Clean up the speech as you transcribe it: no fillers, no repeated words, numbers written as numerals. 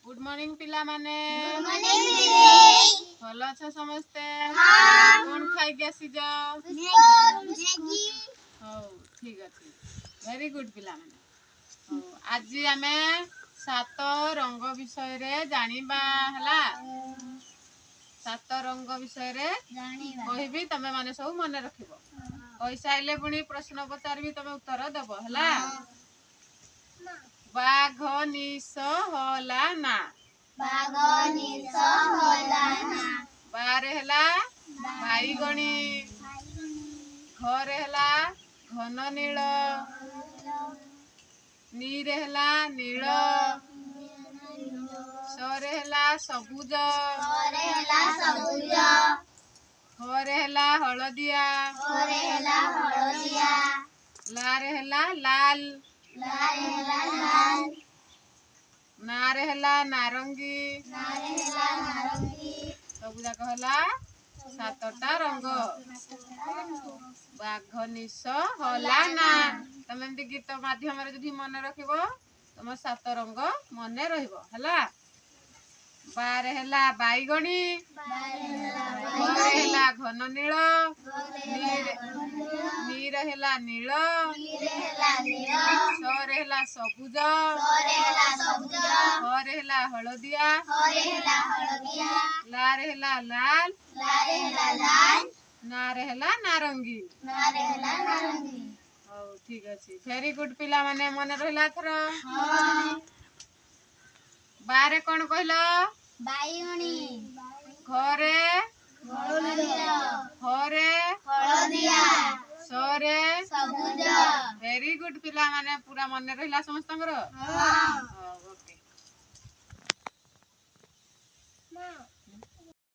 good morning पिला माने भल अछ समस्ते कौन खाई आसी जाओ ठीक अच्छे वेरी गुड पिला माने आज आमे 7 रंग विषय रे जानिबा हला 7 रंग विषय रे कहबी तमे माने सब मन रखिबो कहि साइले पुनी प्रश्न पचारबी तमे उत्तर देबो हला बाघ निस होला ना बारे हला बाईगणी घरे हला घन नील नीरे हला नील सरे हला सबुज हरे हला हलदिया लारे हला लाल नारे हला नारंगी सब जाक हला 7टा रंग बाघ निश होला ना तमे एमती गीत माध्यम रे जदी मन रखिबो तुम 7 रंग मन रहिबो हला बारे हला बाईगणी घरे हला घन नील नीर हला नील सरे हला सबुज हरे हला हलदिया लारे हला लाल नारे हला नारंगी ठीक अच्छे वेरी गुड पिला माने मन रहिला थर बारे कौन कहल घरे हरे सरे वेरी गुड पिला माने पूरा मन रहिला समस्त